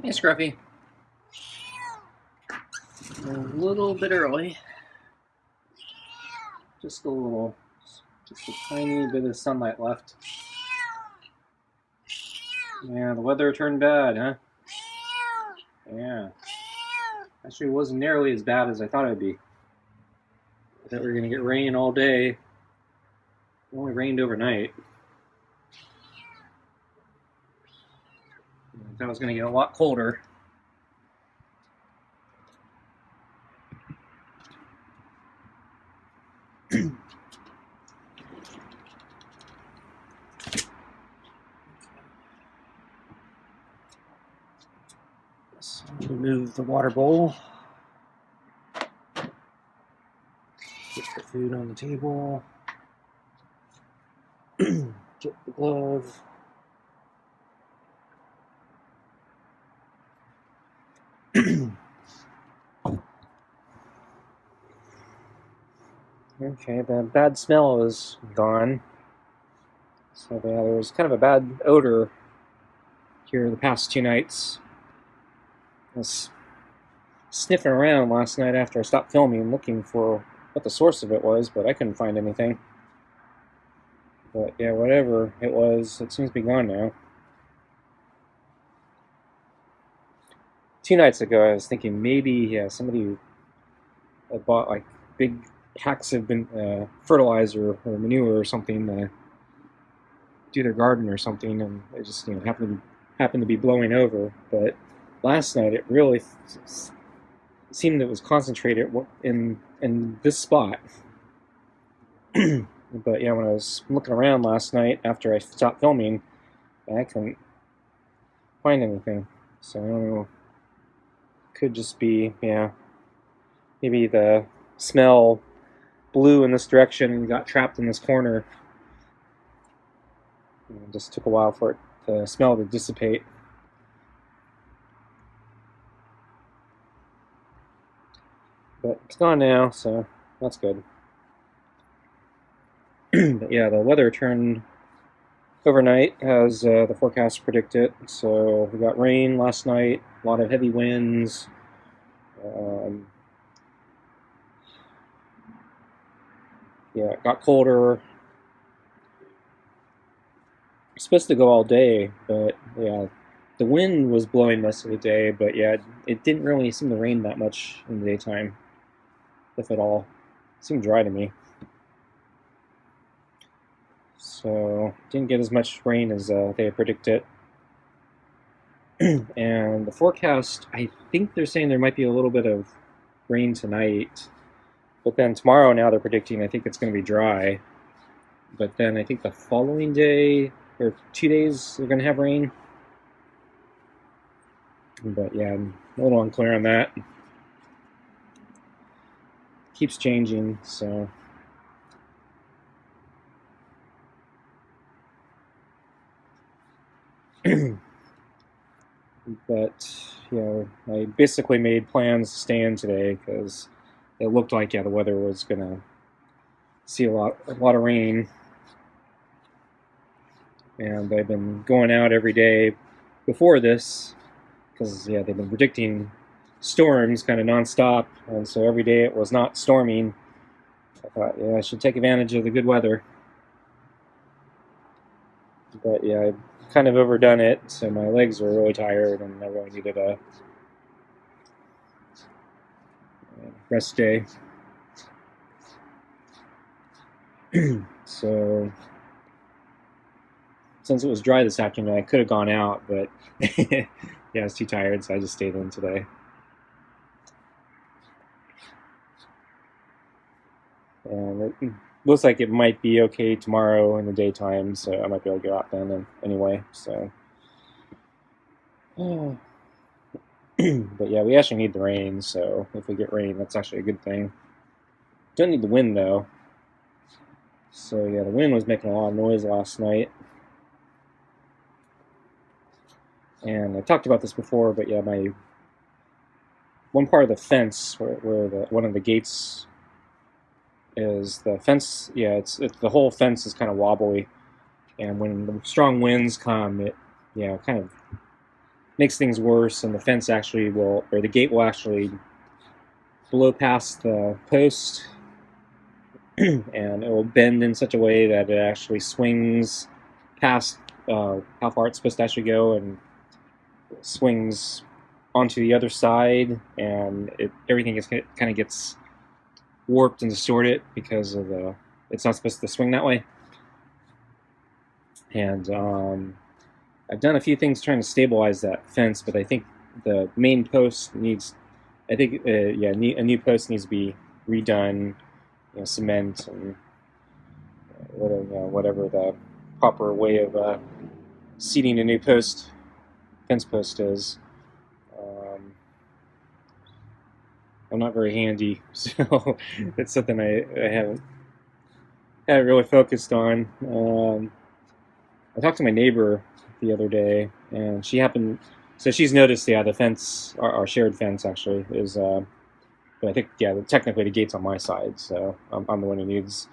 Hey, Scruffy. A little bit early. Just a little. Just a tiny bit of sunlight left. Yeah, the weather turned bad, huh? Yeah. Actually, it wasn't nearly as bad as I thought it would be. I thought we were going to get rain all day. It only rained overnight. I thought it was going to get a lot colder. So remove the water bowl. Get the food on the table. Get the glove. Okay, the bad smell is gone. So yeah, there was kind of a bad odor here the past 2 nights. I was sniffing around last night after I stopped filming, looking for what the source of it was, but I couldn't find anything. But yeah, whatever it was, it seems to be gone now. 2 nights ago, I was thinking maybe somebody had bought like big packs of fertilizer or manure or something to do their garden or something, and it just happened to be blowing over. But last night, it really seemed it was concentrated in this spot. But yeah, when I was looking around last night after I stopped filming, I couldn't find anything. So I don't know. Could just be, maybe the smell blew in this direction and got trapped in this corner. It just took a while for the smell to dissipate. But it's gone now, so that's good. But yeah, the weather turned overnight as the forecast predicted. So we got rain last night, a lot of heavy winds. It got colder. It's supposed to go all day, but yeah, the wind was blowing most of the day. But yeah, it didn't really seem to rain that much in the daytime, if at all. It seemed dry to me. So didn't get as much rain as they had predicted. And the forecast, I think they're saying there might be a little bit of rain tonight. But then tomorrow, now they're predicting, I think it's going to be dry. But then I think the following day, or 2 days, they're going to have rain. But yeah, I'm a little unclear on that. Keeps changing, so. But I basically made plans to stay in today because it looked like the weather was gonna see a lot of rain, and I've been going out every day before this because they've been predicting storms kind of nonstop, and so every day it was not storming. I thought I should take advantage of the good weather, but I kind of overdone it, so my legs were really tired and I really needed a rest day. So since it was dry this afternoon, I could have gone out, but I was too tired, so I just stayed in today. And it looks like it might be okay tomorrow in the daytime, so I might be able to go out then anyway. So, but yeah, we actually need the rain, so if we get rain, that's actually a good thing. Don't need the wind though. So yeah, the wind was making a lot of noise last night. And I talked about this before, but yeah, my one part of the fence where one of the gates is, the fence, it's the whole fence is kind of wobbly, and when the strong winds come, it kind of makes things worse, and the fence actually will, or the gate will actually blow past the post, and it will bend in such a way that it actually swings past how far it's supposed to actually go, and swings onto the other side, and everything kind of gets warped and distorted because of it's not supposed to swing that way. And I've done a few things trying to stabilize that fence, but I think the main post needs, a new post needs to be redone, cement and whatever the proper way of seating a new fence post is. I'm not very handy, so it's something I haven't really focused on. I talked to my neighbor the other day, and so she's noticed, the fence, our shared fence actually, is, but I think, technically the gate's on my side, so I'm the one who needs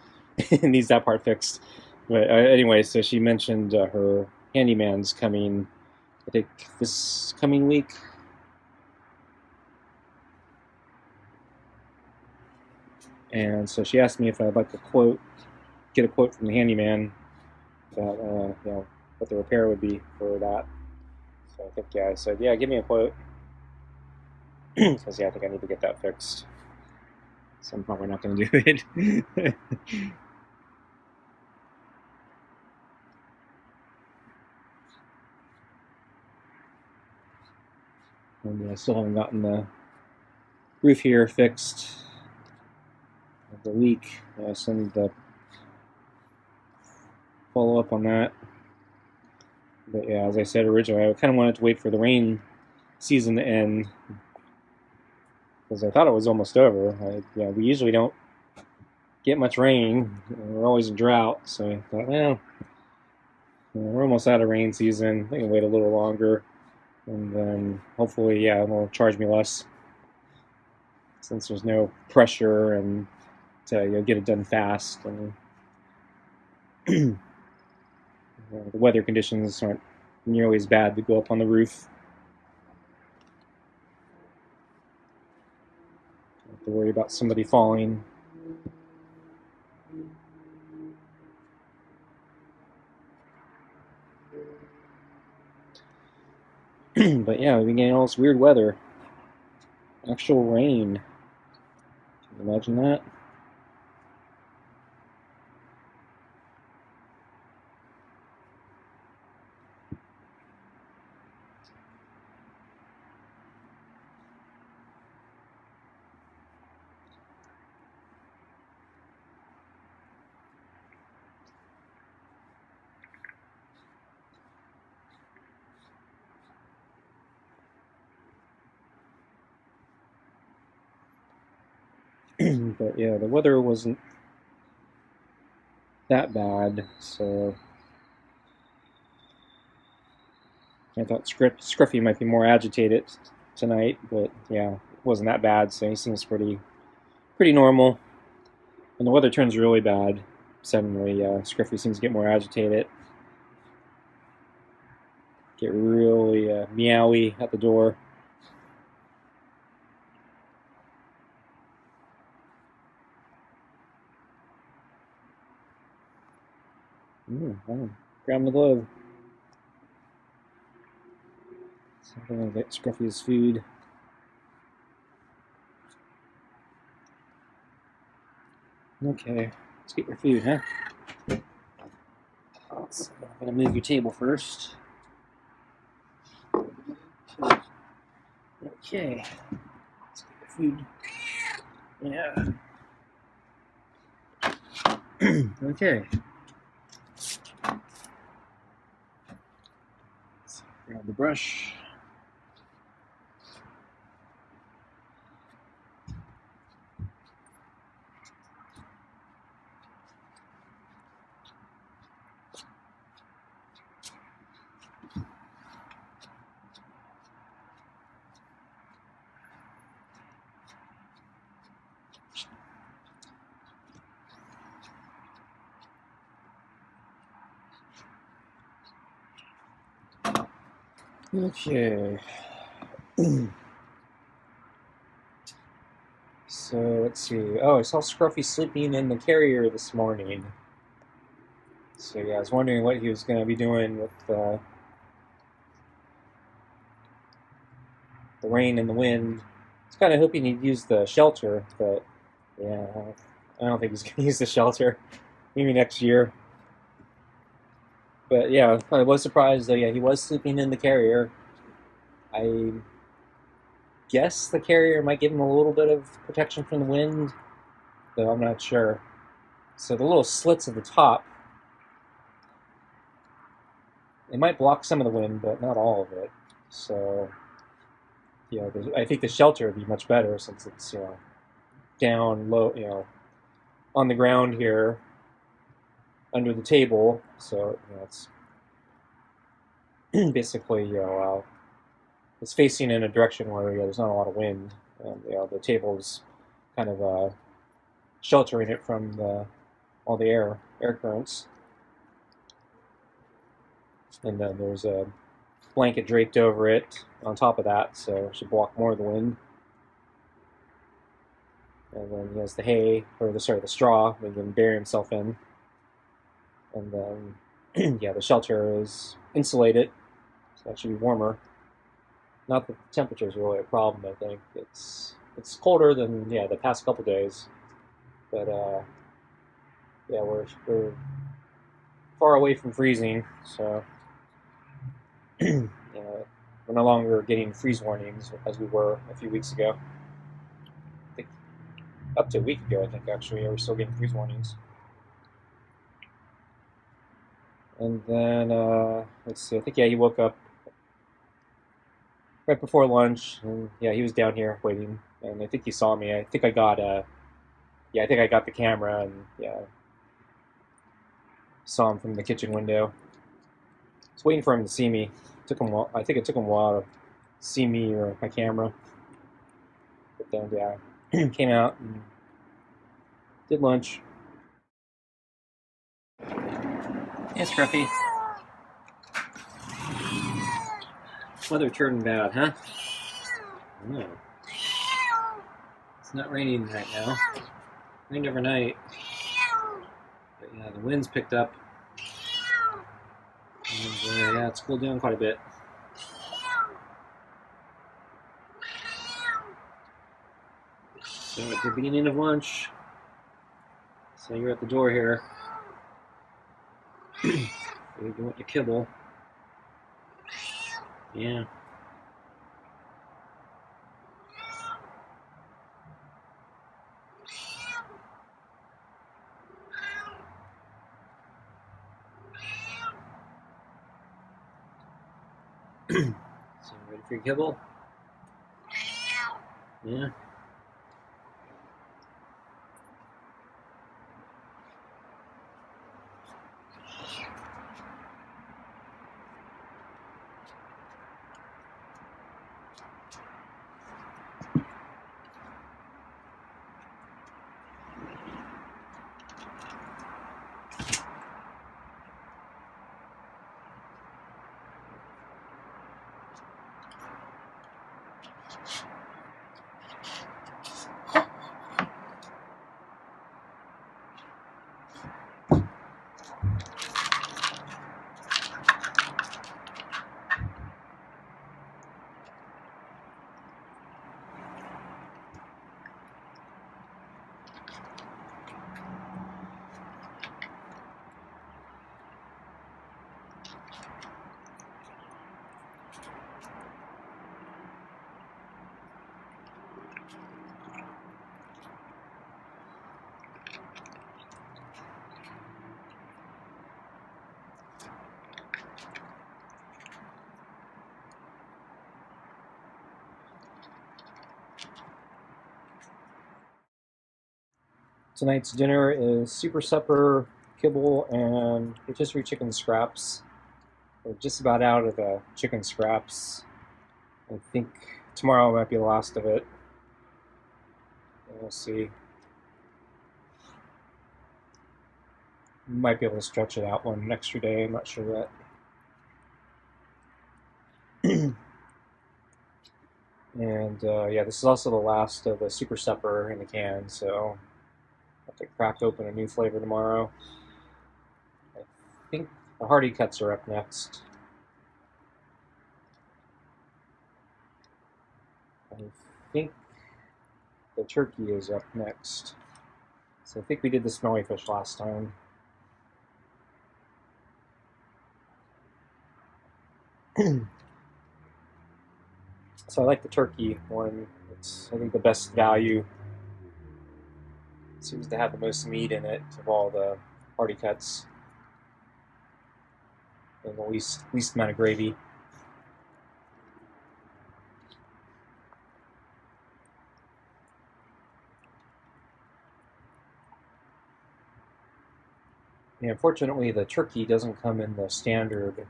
that part fixed. But anyway, so she mentioned her handyman's coming, I think, this coming week. And so she asked me if I'd like to get a quote from the handyman about what the repair would be for that. So I think, I said, give me a quote. Because I think I need to get that fixed. So I'm probably not going to do it. And I still haven't gotten the roof here fixed. The leak. I still need to follow up on that. But as I said originally, I kind of wanted to wait for the rain season to end, because I thought it was almost over. We usually don't get much rain. We're always in drought, so I thought, well, we're almost out of rain season. I can wait a little longer, and then hopefully, they'll charge me less, since there's no pressure, and to get it done fast. And the weather conditions aren't nearly as bad to go up on the roof. Don't have to worry about somebody falling. But we've been getting all this weird weather. Actual rain. Can you imagine that? But the weather wasn't that bad, so I thought Scruffy might be more agitated tonight, but it wasn't that bad, so he seems pretty normal. When the weather turns really bad, suddenly Scruffy seems to get more agitated, get really meowy at the door. Grab him the glove. Something like that. Scruffy's food. Okay, let's get your food, huh? So I'm going to move your table first. Okay, let's get your food. Yeah. Okay. Let's grab the brush. Okay. So let's see. Oh, I saw Scruffy sleeping in the carrier this morning. So yeah, I was wondering what he was going to be doing with the rain and the wind. I was kind of hoping he'd use the shelter, but yeah, I don't think he's going to use the shelter. Maybe next year. But yeah, I was surprised though. Yeah, he was sleeping in the carrier. I guess the carrier might give him a little bit of protection from the wind, though I'm not sure. So the little slits at the top, it might block some of the wind, but not all of it. So yeah, I think the shelter would be much better since it's down low, on the ground here under the table. So it's basically it's facing in a direction where there's not a lot of wind, and the table's kind of sheltering it from all the air currents. And then there's a blanket draped over it on top of that, so it should block more of the wind. And then he has the hay, or the straw that he can bury himself in. And then, yeah, the shelter is insulated, so that should be warmer. Not that the temperature is really a problem. I think it's colder than the past couple days, but yeah, we're far away from freezing, so we're no longer getting freeze warnings as we were a few weeks ago. I think up to a week ago, I think actually, we're still getting freeze warnings. And then let's see, I think he woke up right before lunch, and he was down here waiting, and I think he saw me. I think I got the camera, and saw him from the kitchen window. I was waiting for him to see me. I think it took him a while to see me or my camera, but then came out and did lunch. Yes, Scruffy. Weather turned bad, huh? No. It's not raining right now. Rained overnight. But yeah, the wind's picked up. And it's cooled down quite a bit. So at the beginning of lunch, so you're at the door here. You want your kibble. Yeah. So ready for your kibble? Yeah. Tonight's dinner is super supper, kibble, and rotisserie chicken scraps. We're just about out of the chicken scraps. I think tomorrow might be the last of it. We'll see. Might be able to stretch it out one extra day. I'm not sure yet. And yeah, this is also the last of the super supper in the can, so I'll have to crack open a new flavor tomorrow. I think the Hardy Cuts are up next. I think the turkey is up next. So I think we did the smelly fish last time. So I like the turkey one. It's, I think, the best value. It seems to have the most meat in it of all the Hardy Cuts, and the least amount of gravy. And unfortunately, the turkey doesn't come in the standard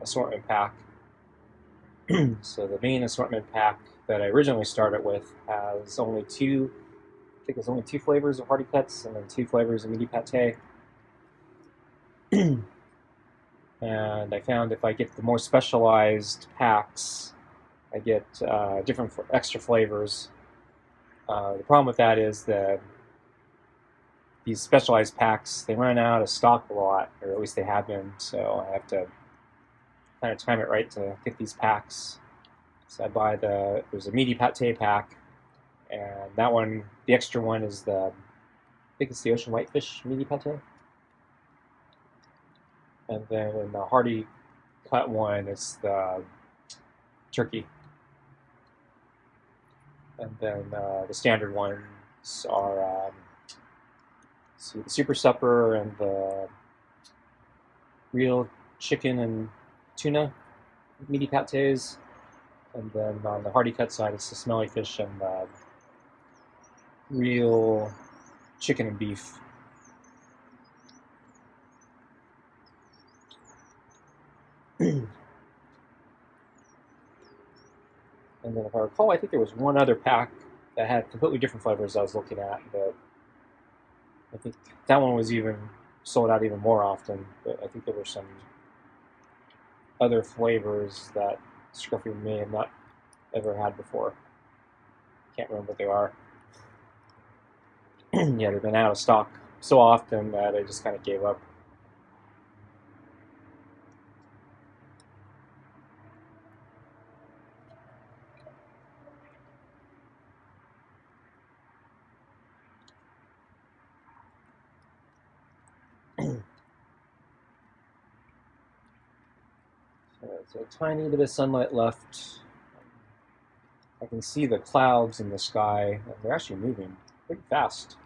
assortment pack. So the main assortment pack that I originally started with has only two. I think there's only two flavors of Hardy Cuts and then two flavors of meaty pate. And I found if I get the more specialized packs, I get different extra flavors. The problem with that is that these specialized packs, they run out of stock a lot, or at least they have been. So I have to kind of time it right to get these packs. So I buy there's a meaty pate pack, and that one, the extra one is I think it's the ocean whitefish meaty pate. And then in the Hardy Cut one, it's the turkey. And then the standard ones are the Super Supper and the real chicken and tuna meaty pates. And then on the Hardy Cut side, it's the smelly fish and the real chicken and beef. And then if I recall, I think there was one other pack that had completely different flavors I was looking at, but I think that one was even sold out even more often. But I think there were some other flavors that Scruffy may have not ever had before. Can't remember what they are. Yeah, they've been out of stock so often that I just kind of gave up. There's a tiny bit of sunlight left. I can see the clouds in the sky, and they're actually moving pretty fast.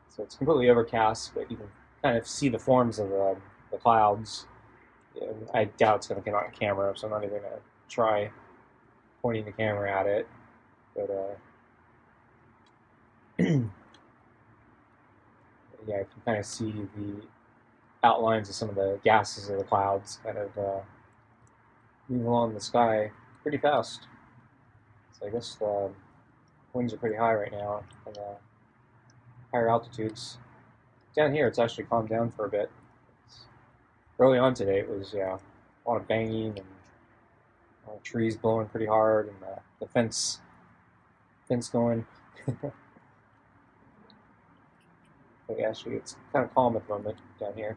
So it's completely overcast, but you can kind of see the forms of the clouds. And I doubt it's going to come out on camera, so I'm not even going to try pointing the camera at it. But yeah, I can kind of see the outlines of some of the gases of the clouds kind of move along the sky pretty fast. So I guess the winds are pretty high right now in the higher altitudes. Down here, it's actually calmed down for a bit. Early on today, it was a lot of banging and trees blowing pretty hard, and the fence going. But actually, it's kind of calm at the moment down here.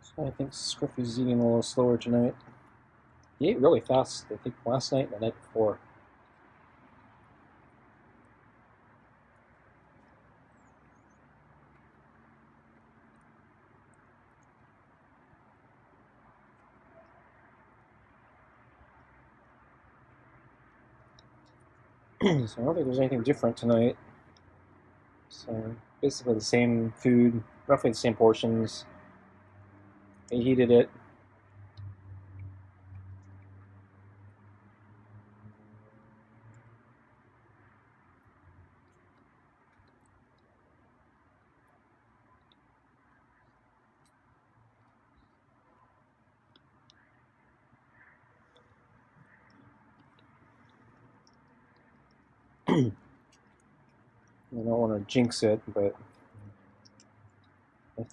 So I think Scruffy's eating a little slower tonight. He ate really fast, I think, last night and the night before. So I don't think there's anything different tonight. So basically the same food, roughly the same portions. I heated it. I don't want to jinx it, but I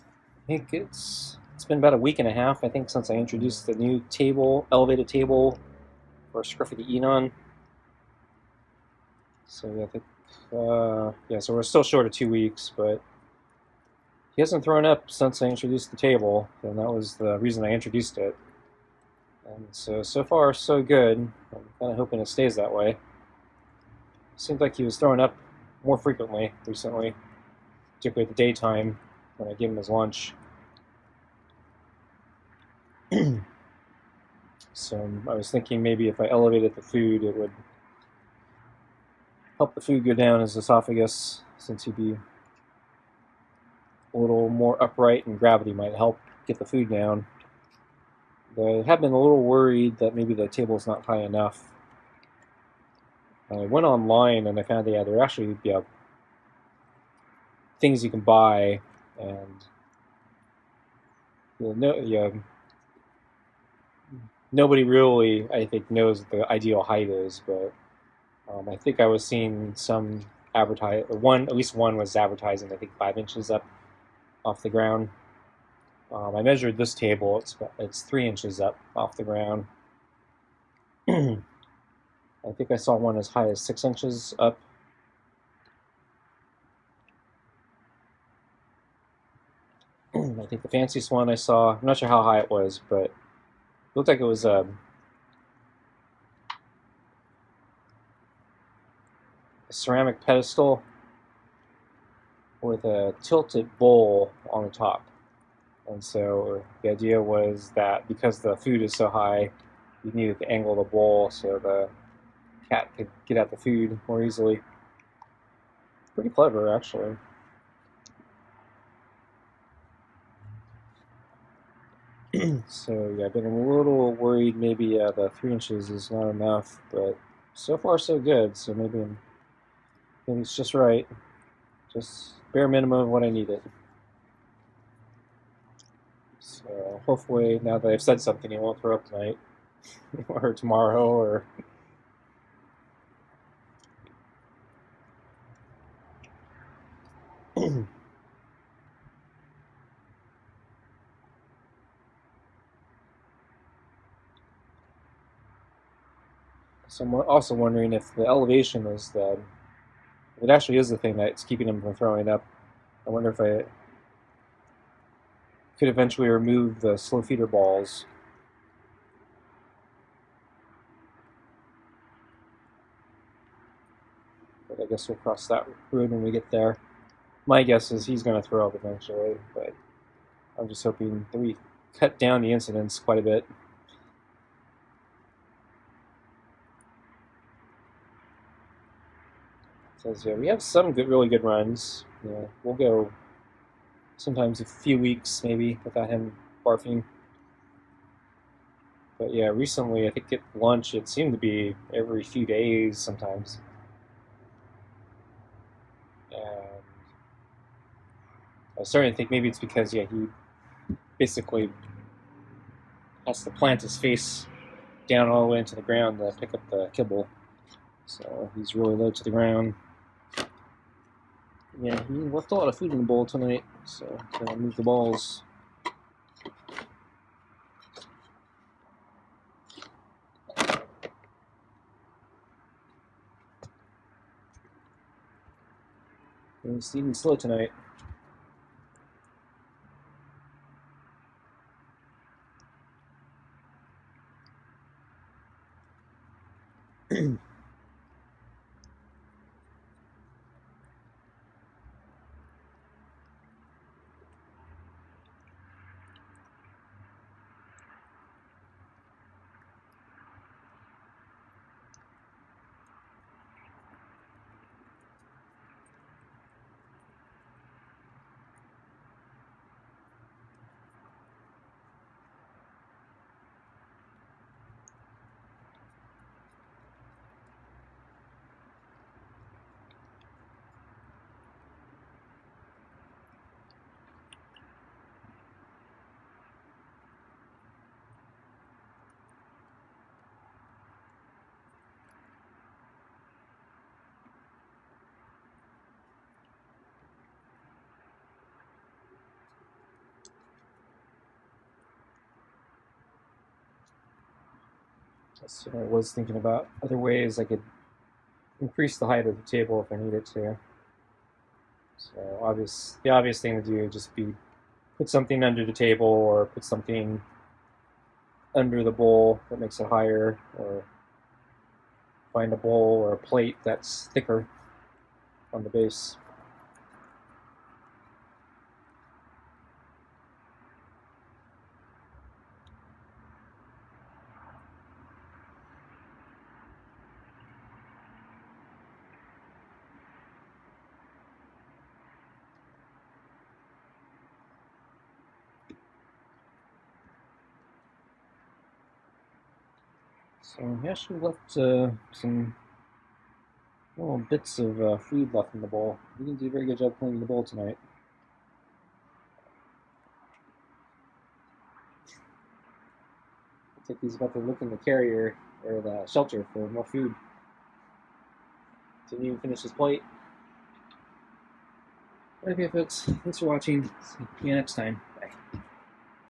think it's been about a week and a half, I think, since I introduced the new table, elevated table for Scruffy to eat on. So yeah, I think yeah, so we're still short of 2 weeks, but he hasn't thrown up since I introduced the table, and that was the reason I introduced it. And so far so good. I'm kind of hoping it stays that way. Seems like he was throwing up more frequently recently, particularly at the daytime when I give him his lunch. So I was thinking maybe if I elevated the food, it would help the food go down his esophagus, since he'd be a little more upright and gravity might help get the food down. But I have been a little worried that maybe the table's not high enough. I went online and I found that there actually things you can buy, and nobody really, I think, knows what the ideal height is, but I think I was seeing some at least one was advertising, I think, 5 inches up off the ground. I measured this table; it's 3 inches up off the ground. I think I saw one as high as 6 inches up. I think the fanciest one I saw, I'm not sure how high it was, but it looked like it was a ceramic pedestal with a tilted bowl on the top. And so the idea was that because the food is so high, you needed to angle the bowl so the cat could get at the food more easily. Pretty clever, actually. So yeah, I've been a little worried maybe the 3 inches is not enough, but so far so good. So maybe it's just right, just bare minimum of what I needed. So hopefully now that I've said something, he won't throw up tonight or tomorrow or. So I'm also wondering if the elevation is it actually is the thing that's keeping him from throwing up. I wonder if I could eventually remove the slow feeder balls. But I guess we'll cross that road when we get there. My guess is he's going to throw up eventually, but I'm just hoping that we cut down the incidence quite a bit. It says, yeah, we have some really good runs. Yeah, we'll go sometimes a few weeks maybe without him barfing. But yeah, recently I think at lunch it seemed to be every few days sometimes. And I was starting to think maybe it's because yeah he basically has to plant his face down all the way into the ground to pick up the kibble. So he's really low to the ground. Yeah, he left a lot of food in the bowl tonight, so I'm gonna move the balls. He's eating slow tonight. So I was thinking about other ways I could increase the height of the table if I needed to. So the obvious thing to do would just be put something under the table or put something under the bowl that makes it higher, or find a bowl or a plate that's thicker on the base. So I actually left some little bits of food left in the bowl. You didn't do a very good job cleaning the bowl tonight. Looks like he's about to look in the carrier or the shelter for more food. Didn't even finish his plate. Okay, folks. Thanks for watching. See you next time.